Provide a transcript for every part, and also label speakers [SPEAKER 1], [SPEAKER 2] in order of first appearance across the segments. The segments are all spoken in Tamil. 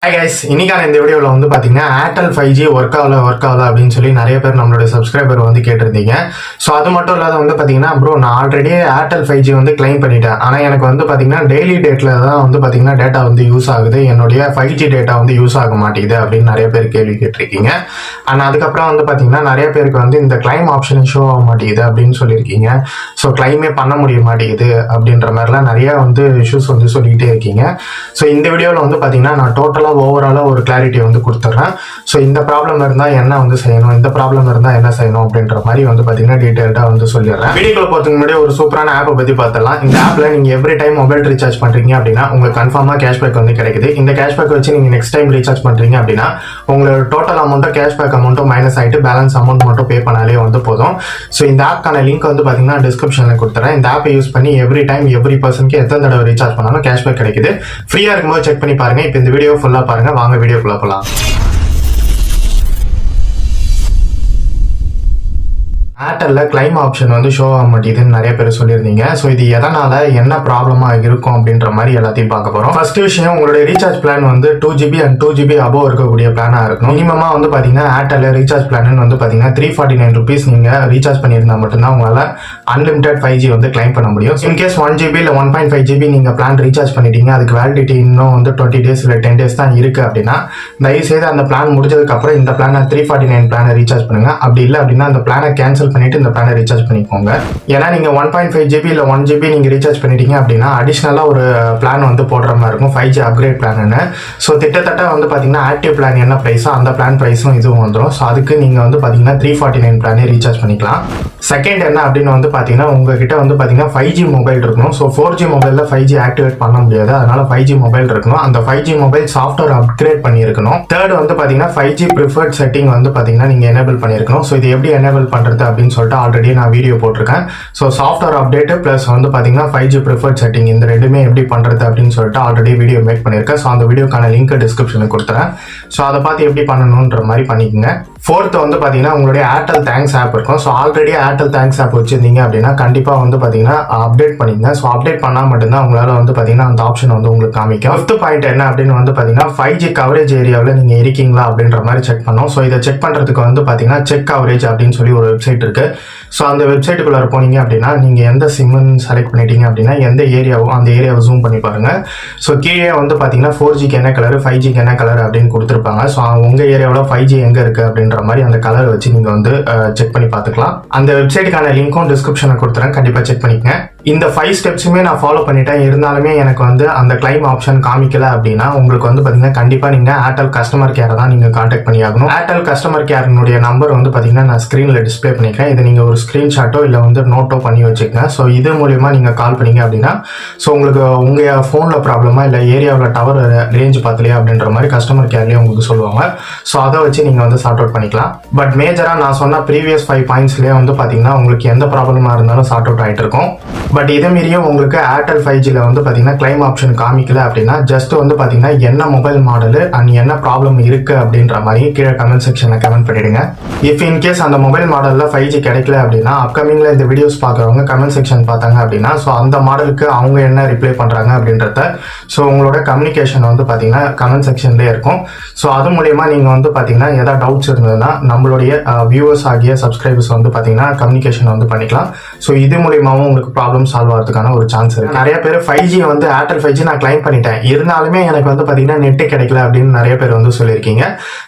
[SPEAKER 1] Hi guys, இன்னைக்கான இந்த வீடியோவில் வந்து பார்த்தீங்கன்னா ஏர்டெல் 5G ஒர்க் ஆகல அப்படின்னு சொல்லி நிறைய பேர் நம்மளோட சப்ஸ்கிரைபர் வந்து கேட்டிருந்தீங்க. ஸோ அது மட்டும் இல்லாத வந்து பார்த்தீங்கன்னா ப்ரோ நான் ஆல்ரெடி ஏர்டெல் 5G வந்து கிளைம் பண்ணிட்டேன். ஆனால் எனக்கு வந்து பார்த்தீங்கன்னா டெய்லி டேட்டில் தான் வந்து பார்த்தீங்கன்னா டேட்டா வந்து யூஸ் ஆகுது, என்னுடைய 5G டேட்டா வந்து யூஸ் ஆக மாட்டேங்குது அப்படின்னு நிறைய பேர் கேள்வி கேட்டிருக்கீங்க. ஆனால் அதுக்கப்புறம் வந்து பார்த்தீங்கன்னா நிறைய பேருக்கு வந்து இந்த கிளைம் ஆப்ஷன் ஷோ ஆக மாட்டேங்குது அப்படின்னு சொல்லியிருக்கீங்க. ஸோ கிளைமே பண்ண முடிய மாட்டேங்குது அப்படின்ற மாதிரிலாம் நிறைய வந்து இஷ்யூஸ் வந்து சொல்லிக்கிட்டே இருக்கீங்க. ஸோ இந்த வீடியோவில் வந்து பார்த்தீங்கன்னா நான் டோட்டலாக ஓவராலாக ஒரு கிளாரிட்டி வந்து கொடுத்துட்றேன். ஸோ இந்த ப்ராப்ளம் இருந்தால் என்ன வந்து செய்யணும், இந்த ப்ராப்ளம் இருந்தால் என்ன செய்யணும் அப்படின்ற மாதிரி வந்து பார்த்தீங்கன்னா டீட்டெயில்டாக வந்து சொல்லிடுறேன். வீடியோக்குள்ள போகிறதுக்கு முன்னாடி ஒரு சூப்பரான ஆப்பை பற்றி பார்த்துடலாம். இந்த ஆப்பில் நீங்கள் எவ்ரி டைம் மொபைல் ரீசார்ஜ் பண்ணுறீங்க அப்படின்னா உங்களுக்கு கன்ஃபார்மாக கேஷ்பேக் வந்து கிடைக்குது. இந்த கேஷ்பேக் வச்சு நீங்கள் நெக்ஸ்ட் டைம் ரீசார்ஜ் பண்ணுறீங்க அப்படின்னா உங்களோட டோட்டல் அமௌண்ட்டும் கேஷ்பேக் அமௌண்ட்டும் மைனஸ் ஆகிட்டு பேலன்ஸ் அமௌண்ட் மட்டும் பே பண்ணாலே வந்து போதும். ஸோ இந்த ஆப்க்கான லிங்க் வந்து பார்த்தீங்கன்னா டிஸ்கிரிப்ஷனில் கொடுத்துறேன். இந்த ஆப்பை யூஸ் பண்ணி எவ்ரி டைம் எவ்ரி பர்சனுக்கு எத்தனை தடவை ரீசார்ஜ் பண்ணாலும் கேஷ்பேக் கிடைக்குது. ஃப்ரீயாக இருக்கும்போது செக் பண்ணி பாருங்க. இப்போ இந்த வீடியோ ஃபுல்லாக பாருங்க. வாங்க வீடியோக்குள்ள போலாம். ஏர்டெல்ல கிளைம் ஆப்ஷன் வந்து ஷோ ஆக மாட்டேங்குதுன்னு நிறைய பேர் சொல்லியிருந்தீங்க. ஸோ இது எதனால என்ன ப்ராப்ளமா இருக்கும் அப்படின்ற மாதிரி எல்லாத்தையும் பார்க்க போறோம். ஃபர்ஸ்ட் விஷயம், உங்களுடைய ரீசார்ஜ் பிளான் வந்து 2GB அண்ட் 2GB அபோவ் இருக்கக்கூடிய பிளானா இருக்கணும். மினிமமா வந்து பாத்தீங்கன்னா ஏர்டெல்ல ரீசார்ஜ் பிளான் வந்து பாத்தீங்கன்னா 349 rupees நீங்க ரீசார்ஜ் பண்ணியிருந்தா மட்டும்தான் உங்களால அன்லிமிடெட் 5G வந்து கிளைம் பண்ண முடியும். இன்கேஸ் 1GB இல்ல 1.5GB நீங்க பிளான் ரீசார்ஜ் பண்ணிட்டீங்க, அதுக்கு வேலிடிட்டி இன்னும் வந்து 20 days இல்ல 10 days தான் இருக்கு அப்படின்னா தயவு செய்து அந்த பிளான் முடிஞ்சதுக்கு அப்புறம் இந்த பிளான 349 பிளானை ரீசார்ஜ் பண்ணுங்க. அப்படி இல்லை அப்படின்னா அந்த பிளானை கேன்சல் பண்ணிட்டு இந்த பிளானை ரீசார்ஜ் பண்ணிக்கோங்க. ஏன்னா நீங்க 1.5GB இல்ல 1GB நீங்க ரீசார்ஜ் பண்ணிட்டீங்க அப்படின்னா அடிஷனலா ஒரு பிளான் வந்து போடுற மாதிரி இருக்கும், 5G அப்கிரேட் பிளான்னு. ஸோ கிட்டத்தட்ட வந்து பாத்தீங்கன்னா ஆக்டிவ் பிளான் என்ன பிரைஸோ அந்த பிளான் பிரைஸும் இதுவும் வந்துடும். ஸோ அதுக்கு நீங்க வந்து பாத்தீங்கன்னா 349 பிளானே ரீசார்ஜ் பண்ணிக்கலாம். செகண்ட் என்ன அப்படின்னு வந்து பாத்தீங்கன்னா உங்ககிட்ட வந்து பாத்தீங்கன்னா 5G மொபைல் இருக்கணும். ஸோ 4G மொபைல்ல 5G ஆக்டிவேட் பண்ண முடியாது, அதனால 5G மொபைல் இருக்கணும். அந்த 5G மொபைல் சாஃப்ட்வேர் அப்கிரேட் பண்ணியிருக்கணும். தேர்ட் வந்து பாத்தீங்கன்னா 5G ப்ரிஃபர்ட் செட்டிங் வந்து பாத்தீங்கன்னா நீங்க எனேபிள் பண்ணிருக்கணும். ஸோ இது எப்படி எனேபிள் பண்றது அப்படின்னு சொல்லிட்டு ஆல்ரெடி நான் வீடியோ போட்டிருக்கேன். ஸோ சாஃப்ட்வேர் அப்டேட் பிளஸ் வந்து பாத்தீங்கன்னா 5G ப்ரிஃபர்ட் செட்டிங் இந்த ரெண்டுமே எப்படி பண்றது அப்படின்னு சொல்லிட்டு ஆல்ரெடி வீடியோ மேக் பண்ணியிருக்கேன். ஸோ அந்த வீடியோக்கான லிங்க் டிஸ்கிரிப்ஷனுக்கு கொடுத்துறேன். ஸோ அதை பார்த்து எப்படி பண்ணணுன்ற மாதிரி பண்ணிக்கோங்க. ஃபோர்த் வந்து பாத்தீங்கன்னா உங்களுடைய ஏர்டெல் தேங்க்ஸ் ஆப் இருக்கும். So already Airtel thanks app வச்சிருந்தீங்க அப்படின்னா கண்டிப்பா வந்து பாத்தீங்கன்னா அப்டேட் பண்ணிக்கங்க. ஸோ அப்டேட் பண்ணா மட்டும்தான் உங்களால வந்து பாத்தீங்கன்னா அந்த ஆப்ஷன் வந்து உங்களுக்கு காமிக்கும். ஃபிஃப்த் பாயிண்ட் என்ன அப்படின்னு வந்து பாத்தீங்கன்னா 5G கவரேஜ் ஏரியாவில் நீங்க இருக்கீங்களா அப்படின்ற மாதிரி செக் பண்ணோம். ஸோ இதை செக் பண்றதுக்கு வந்து பாத்தீங்கன்னா செக் கவரேஜ் அப்படின்னு சொல்லி ஒரு வெப்சைட் இருக்கு. ஸோ அந்த வெப்சைட்டுக்குள்ள போனீங்க அப்படின்னா நீங்க எந்த சிம்னு செலக்ட் பண்ணிட்டீங்க அப்படின்னா எந்த ஏரியாவோ அந்த ஏரியாவை ஜூம் பண்ணி பாருங்க. ஸோ கீழே வந்து பாத்தீங்கன்னா 4Gக்கு என்ன கலர் 5Gக்கு என்ன கலர் அப்படின்னு கொடுத்துருப்பாங்க. ஸோ உங்க ஏரியாவில் 5G எங்க இருக்கு அப்படின்ற மாதிரி அந்த கலர் வச்சு நீங்க வந்து செக் பண்ணி பார்த்துக்கலாம். அந்த வெப்சைட்டுக்கான லிங்க்கும் டிஸ்கிரிப்ஷன்ல கொடுத்துறேன், கண்டிப்பா செக் பண்ணிக்கங்க. இந்த 5 ஸ்டெப்ஸுமே நான் ஃபாலோ பண்ணிட்டேன், இருந்தாலுமே எனக்கு வந்து அந்த கிளைம் ஆப்ஷன் காமிக்கல அப்படின்னா உங்களுக்கு வந்து பாத்தீங்கன்னா கண்டிப்பா நீங்க ஏர்டெல் கஸ்டமர் கேரை தான் நீங்க கான்டாக்ட் பண்ணி ஆகணும். ஏர்டெல் கஸ்டமர் கேரினுடைய நம்பர் வந்து பாத்தீங்கன்னா நான் ஸ்கிரீன்ல டிஸ்பிளே பண்ணிக்கிறேன். இதை நீங்க ஒரு ஸ்கிரீன்ஷாட்டோ இல்ல வந்து நோட்டோ பண்ணி வச்சுக்கங்க. ஸோ இது மூலியமா நீங்க கால் பண்ணீங்க அப்படின்னா ஸோ உங்களுக்கு உங்க போன்ல ப்ராப்ளமா இல்ல ஏரியாவில் டவர் ரேஞ்ச் பார்க்கலையா அப்படின்ற மாதிரி கஸ்டமர் கேர்லயே உங்களுக்கு சொல்லுவாங்க. ஸோ அதை வச்சு நீங்க வந்து சார்ட் அவுட் பண்ணிக்கலாம். பட் மேஜரா நான் சொன்ன ப்ரீவியஸ் 5 பாயிண்ட்ஸ்லயே வந்து பாத்தீங்கன்னா உங்களுக்கு எந்த ப்ராப்ளமா இருந்தாலும் சார்ட் அவுட் ஆயிட்டு இருக்கும். பட் இதை மீறியும் உங்களுக்கு ஏர்டெல் 5Gல வந்து பாத்தீங்கன்னா கிளைம் ஆப்ஷன் காமிக்கல அப்படின்னா ஜஸ்ட் வந்து பாத்தீங்கன்னா என்ன மொபைல் மாடல் அண்ட் என்ன ப்ராப்ளம் இருக்கு அப்படின்ற மாதிரி கீழே கமெண்ட் செக்ஷன்ல கமெண்ட் பண்ணிடுங்க. இஃப் இன்கேஸ் அந்த மொபைல் மாடல்ல 5G கிடைக்கல அப்படின்னா அப்கமிங்ல இந்த வீடியோஸ் பாக்குறவங்க கமெண்ட் செக்ஷன் பார்த்தாங்க அப்படின்னா ஸோ அந்த மாடலுக்கு அவங்க என்ன ரிப்ளை பண்றாங்க அப்படின்றத ஸோ உங்களோட கம்யூனிகேஷன் வந்து பாத்தீங்கன்னா கமெண்ட் செக்ஷன்லேயே இருக்கும். ஸோ அது மூலியமா நீங்க வந்து பாத்தீங்கன்னா ஏதாவது டவுட்ஸ் இருந்ததுன்னா நம்மளுடைய வியூவர்ஸ் ஆகிய சப்ஸ்கிரைபர்ஸ் வந்து பாத்தீங்கன்னா கம்யூனிகேஷன் வந்து பண்ணிக்கலாம். ஸோ இது மூலியமாவும் உங்களுக்கு ப்ராப்ளம் சால்வ் ஆகிறதுக்கான ஒரு சான்ஸ் இருக்கு. நிறைய பேர் 5G வந்து ஏர்டெல் 5G நான் கிளைம் பண்ணிட்டேன், இருந்தாலுமே எனக்கு வந்து பாத்தீங்கன்னா நெட் கிடைக்கல அப்படின்னு நிறைய பேர் வந்து சொல்லியிருக்கீங்க.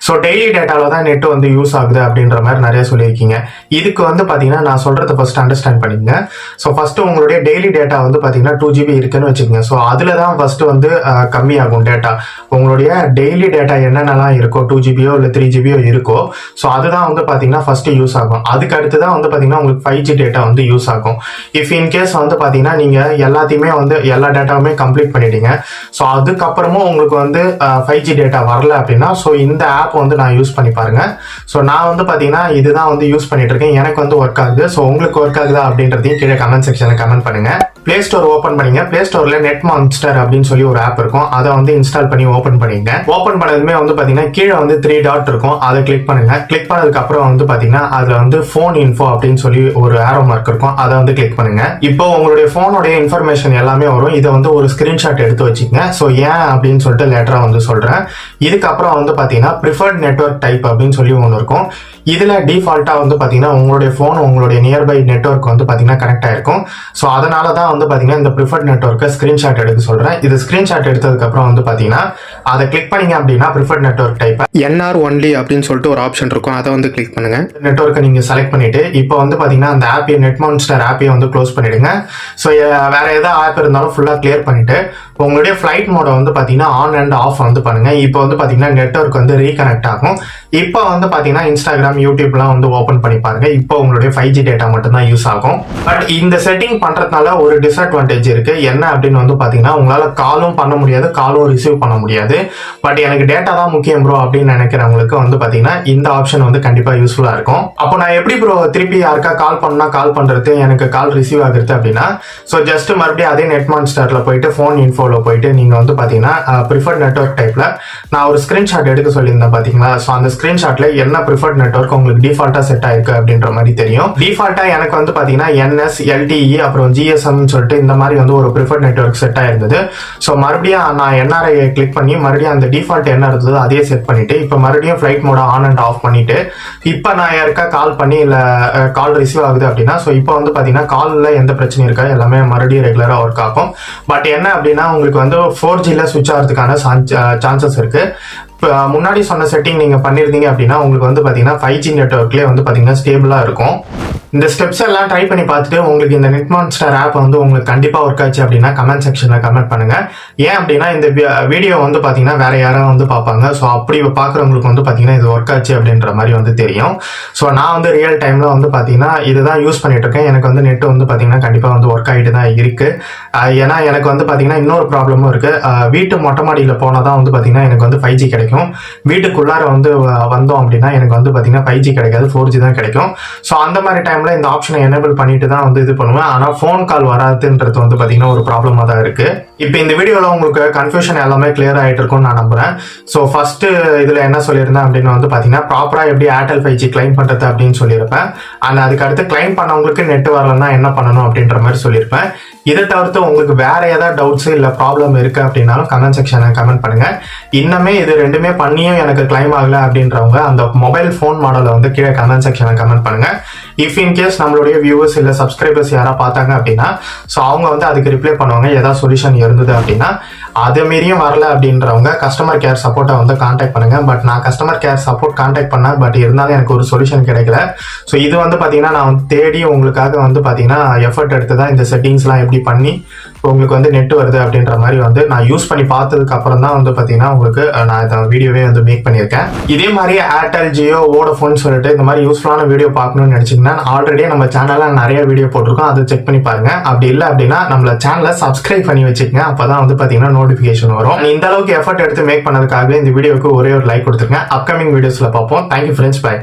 [SPEAKER 1] ஸோ டெய்லி டேட்டால தான் நெட் வந்து யூஸ் ஆகுது அப்படின்ற மாதிரி நிறைய சொல்லியிருக்கீங்க. இதுக்கு வந்து பாத்தீங்கன்னா நான் சொல்றதை ஃபர்ஸ்ட் அண்டர்ஸ்டாண்ட் பண்ணிக்கங்க. ஸோ ஃபர்ஸ்ட் உங்களுடைய டெய்லி டேட்டா வந்து பாத்தீங்கன்னா 2GB இருக்குன்னு வச்சுக்கோங்க. ஸோ அதுல தான் ஃபர்ஸ்ட் வந்து கம்மியாகும் டேட்டா. உங்களுடைய டெய்லி டேட்டா என்னென்னலாம் இருக்கோ 2GBயோ இல்ல 3GBயோ இருக்கோ ஸோ அதுதான் வந்து பாத்தீங்கன்னா ஃபர்ஸ்ட் யூஸ் ஆகும். அதுக்கு அடுத்து தான் வந்து பாத்தீங்கன்னா உங்களுக்கு 5G டேட்டா வந்து யூஸ் ஆகும். இஃப் இன்கேஸ் வந்து பாத்தீங்கன்னா நீங்க எல்லாத்தையுமே வந்து எல்லா டேட்டாவுமே கம்ப்ளீட் பண்ணிட்டீங்க, ஸோ அதுக்கப்புறமும் உங்களுக்கு வந்து 5G டேட்டா வரல அப்படின்னா ஸோ இந்த ஆப் வந்து நான் யூஸ் பண்ணி பாருங்க. ஸோ நான் வந்து பாத்தீங்கன்னா இதுதான் வந்து யூஸ் பண்ணிட்டு இருக்கேன், எனக்கு வந்து ஒர்க் ஆகுது. ஸோ உங்களுக்கு ஒர்க் ஆகுதா அப்படின்றதையும் கீழே கமெண்ட் செக்ஷன்ல கமெண்ட் பண்ணுங்க. பிளே ஸ்டோர் ஓப்பன் பண்ணீங்க. பிளே ஸ்டோர்ல நெட் மான்ஸ்டர் அப்படின்னு சொல்லி ஒரு ஆப் இருக்கும், அதை வந்து இன்ஸ்டால் பண்ணி ஓப்பன் பண்ணிங்க. ஓப்பன் பண்ணதுமே வந்து பாத்தீங்கன்னா கீழே வந்து 3 டாட் இருக்கும், அதை கிளிக் பண்ணுங்க. கிளிக் பண்ணதுக்கு அப்புறம் வந்து பாத்தீங்கன்னா அதுல வந்து போன் இன்ஃபோ அப்படின்னு சொல்லி ஒரு ஆரோ மார்க் இருக்கும், அதை வந்து கிளிக் பண்ணுங்க. இப்போ உங்களுடைய ஃபோனோடைய இன்ஃபர்மேஷன் எல்லாமே வரும். இதை வந்து ஒரு ஸ்கிரீன்ஷாட் எடுத்து வச்சுக்கங்க. ஸோ ஏன் அப்படின்னு சொல்லிட்டு லேட்டரா வந்து சொல்றேன். இதுக்கப்புறம் வந்து பாத்தீங்கன்னா ப்ரிஃபர்ட் நெட்வொர்க் டைப் அப்படின்னு சொல்லி ஒன்று இருக்கும். இதுல டிஃபால்ட்டா வந்து பாத்தீங்கன்னா உங்களுடைய ஃபோன் உங்களுடைய நியர்பை நெட்வொர்க் வந்து பாத்தீங்கன்னா கனெக்ட் ஆயிருக்கும். ஸோ அதனால தான் வந்து பாத்தீங்கன்னா இந்த ப்ரிஃபர்ட் நெட்வொர்க்கை ஸ்கிரீன்ஷாட் எடுக்க சொல்றேன். இது ஸ்கிரீன்ஷாட் எடுத்ததுக்கு அப்புறம் வந்து பாத்தீங்கன்னா அதை கிளிக் பண்ணீங்க அப்படின்னா preferred network type NR only அப்படின்னு சொல்லிட்டு ஒரு ஆப்ஷன் இருக்கும். அதை வந்து கிளிக் பண்ணுங்க. நெட்வொர்க்கை நீங்க செலக்ட் பண்ணிட்டு இப்போ வந்து பாத்தீங்கன்னா அந்த ஆப்பை நெட்மான்ஸ்டர் ஆப்பை வந்து க்ளோஸ் பண்ணிடுங்க. ஸோ வேற ஏதாவது ஆப் இருந்தாலும் ஃபுல்லா கிளியர் பண்ணிட்டு உங்களுடைய ஃபிளைட் மோட வந்து பாத்தீங்கன்னா ஆன் அண்ட் ஆஃப் வந்து பண்ணுங்க. இப்போ வந்து பாத்தீங்கன்னா நெட்வொர்க் வந்து ரீகனெக்ட் ஆகும். இப்போ வந்து பாத்தீங்கன்னா இன்ஸ்டாகிராம், யூடியூப்லாம் வந்து ஓபன் பண்ணி பாருங்க. இப்போ உங்களுடைய 5G டேட்டா மட்டும் தான் யூஸ் ஆகும். பட் இந்த செட்டிங் பண்றதுனால ஒரு டிஸ்அட்வான்டேஜ் இருக்கு. என்ன அப்படின்னு வந்து பாத்தீங்கன்னா உங்களால காலும் பண்ண முடியாது, காலும் ரிசீவ் பண்ண முடியாது. பட் எனக்கு டேட்டா தான் முக்கியம் ப்ரோ அப்படின்னு நினைக்கிறவங்களுக்கு வந்து பாத்தீங்கன்னா இந்த ஆப்ஷன் வந்து கண்டிப்பா யூஸ்ஃபுல்லா இருக்கும். அப்போ நான் எப்படி ப்ரோ திருப்பி யாருக்கா கால் பண்ணா கால் பண்றது, எனக்கு கால் ரிசீவ் ஆகுறது அப்படின்னா ஸோ ஜஸ்ட் மறுபடியும் அதே நெட்மான்ஸ்டர்ல போயிட்டு ஃபோன் இன்ஃபோல போயிட்டு நீங்க வந்து பாத்தீங்கன்னா ப்ரிஃபர்ட் நெட்வொர்க் டைப்ல நான் ஒரு ஸ்கிரீன்ஷாட் எடுக்க சொல்லியிருந்தேன் பாத்தீங்களா. ஸோ அந்த ஸ்கிரீன்ஷாட்ல என்ன ப்ரிஃபர்ட் நெட்வொர்க் உங்களுக்கு டிஃபால்ட்டா செட் ஆயிருக்கு அப்படின்ற மாதிரி தெரியும். டிஃபால்ட்டா எனக்கு வந்து பாத்தீங்கன்னா NS, LTE அப்புறம் GSM சொல்லிட்டு இந்த மாதிரி வந்து ஒரு ப்ரிஃபர்ட் நெட்வொர்க் செட் ஆயிருந்தது. ஸோ மறுபடியும் நான் NRI கிளிக் பண்ணி மறுபடியும் அந்த டிஃபால்ட் என்ன இருந்ததோ அதே செட் பண்ணிட்டு இப்போ மறுபடியும் flight Modi on and half பண்ணிட்டு இப்போ நான் யாருக்கா கால் பண்ணி இல்ல கால் ரிசீவ் ஆகுது அப்படின்னா ஸோ இப்போ வந்து பாத்தீங்கன்னா கால்ல எந்த பிரச்சனையும் இருக்கா, எல்லாமே மறுபடியும் ரெகுலரா ஒர்க் ஆகும். பட் என்ன அப்படின்னா உங்களுக்கு வந்து 4Gல சுவிட்ச் ஆகிறதுக்கான சான்சஸ் இருக்கு. முன்னாடி சொன்ன செட்டிங் நீங்க பண்ணிருந்தீங்க அப்படின்னா உங்களுக்கு வந்து பாத்தீங்கன்னா 5G நெட்வொர்க்லேயே வந்து பாத்தீங்கன்னா ஸ்டேபிளா இருக்கும். இந்த ஸ்டெப்ஸ் எல்லாம் ட்ரை பண்ணி பார்த்துட்டு உங்களுக்கு இந்த நெட்மான்ஸ்டர் ஆப் வந்து உங்களுக்கு கண்டிப்பா ஒர்க் ஆச்சு அப்படின்னா கமெண்ட் செக்ஷன்ல கமெண்ட் பண்ணுங்க. ஏன் அப்படின்னா இந்த வீடியோ வந்து பாத்தீங்கன்னா வேற யாராவது வந்து பார்ப்பாங்க. ஸோ அப்படி பாக்குறவங்களுக்கு வந்து பாத்தீங்கன்னா இது ஒர்க் ஆச்சு அப்படின்ற மாதிரி வந்து தெரியும். ஸோ நான் வந்து ரியல் டைம்ல வந்து பாத்தீங்கன்னா இதுதான் யூஸ் பண்ணிட்டு இருக்கேன். எனக்கு வந்து நெட் வந்து பாத்தீங்கன்னா கண்டிப்பா வந்து ஒர்க் ஆகிட்டு தான் இருக்கு. ஏன்னா எனக்கு வந்து பாத்தீங்கன்னா இன்னொரு ப்ராப்ளமும் இருக்கு. வீட்டு மொட்டை மாடியில போனாதான் வந்து பாத்தீங்கன்னா எனக்கு வந்து 5G கிடைக்கும். வீட்டுக்குள்ளார வந்து வந்தோம் அப்படின்னா எனக்கு வந்து பாத்தீங்கன்னா 5G கிடைக்காது, 4G தான் கிடைக்கும். ஸோ அந்த மாதிரி டைம்ல இந்த ஆப்ஷனை எனேபிள் பண்ணிட்டு தான் வந்து இது பண்ணுவேன். ஆனா ஃபோன் கால் வராதுன்றது வந்து பாத்தீங்கன்னா ஒரு ப்ராப்ளமா தான் இருக்கு. இப்போ இந்த வீடியோல உங்களுக்கு கன்ஃபியூஷன் எல்லாமே கிளியர் ஆயிட்டு இருக்கும்னு நான் நம்புறேன். ஸோ ஃபர்ஸ்ட் இதுல என்ன சொல்லியிருந்தேன் அப்படின்னு வந்து பாத்தீங்கன்னா ப்ராப்பரா எப்படி ஏர்டெல் 5G கிளைம் பண்றது அப்படின்னு சொல்லியிருப்பேன். அண்ட் அதுக்கு அடுத்து கிளைம் பண்ணவங்களுக்கு நெட் வரலன்னா என்ன பண்ணணும் அப்படின்ற மாதிரி சொல்லியிருப்பேன். இதை தவிர்த்து உங்களுக்கு வேற ஏதாவது டவுட்ஸ் இல்ல ப்ராப்ளம் இருக்கு அப்படின்னாலும் கமெண்ட் செக்ஷன்ல கமெண்ட் பண்ணுங்க. இன்னமே இது ரெண்டுமே பண்ணியும் எனக்கு கிளைம் ஆகல அப்படின்றவங்க அந்த மொபைல் ஃபோன் மாடலை வந்து கீழே கமெண்ட் செக்ஷன்ல கமெண்ட் பண்ணுங்க. இஃப் இன் கேஸ் நம்மளுடைய வியூவர்ஸ் இல்ல சப்ஸ்கிரைபர்ஸ் யாரா பார்த்தாங்க அப்படின்னா ஸோ அவங்க வந்து அதுக்கு ரிப்ளை பண்ணுவாங்க. ஏதாவது சொல்யூஷன் இருந்தது அப்படின்னா அது மீறியும் வரல அப்படின்றவங்க கஸ்டமர் கேர் சப்போர்ட்டை வந்து கான்டாக்ட் பண்ணுங்க. பட் நான் கஸ்டமர் கேர் சப்போர்ட் கான்டாக்ட் பண்ணேன். பட் இருந்தாலும் எனக்கு ஒரு சொல்யூஷன் கிடைக்கல. ஸோ இது வந்து பாத்தீங்கன்னா நான் வந்து தேடி உங்களுக்காக வந்து பாத்தீங்கன்னா எஃபர்ட் எடுத்து தான் இந்த செட்டிங்ஸ்லாம் எப்படி பண்ணி உங்களுக்கு வந்து நெட் வருது அப்படின்ற மாதிரி வந்து நான் யூஸ் பண்ணி பார்த்ததுக்கு அப்புறம் தான் வந்து பாத்தீங்கன்னா உங்களுக்கு நான் இந்த வீடியோவே வந்து மேக் பண்ணியிருக்கேன். இதே மாதிரி ஏர்டெல், ஜியோ, வோடஃபோன் சொல்லிட்டு இந்த மாதிரி யூஸ்ஃபுல்லான வீடியோ பார்க்கணும்னு நினைச்சீங்கன்னா ஆல்ரெடி நம்ம சேனல்ல நிறைய வீடியோ போட்டிருக்கோம். அதை செக் பண்ணி பாருங்க. அப்படி இல்லை அப்படின்னா நம்மள சேனலை சப்ஸ்கிரைப் பண்ணி வச்சுக்கோங்க. அப்பதான் வந்து பாத்தீங்கன்னா நோட்டிபிகேஷன் வரும். இந்த அளவுக்கு எஃபர்ட் எடுத்து மேக் பண்ணதுக்காகவே இந்த வீடியோக்கு ஒரே ஒரு லைக் கொடுத்துருங்க. அப்கமிங் வீடியோஸ்ல பார்ப்போம். Thank you friends, by.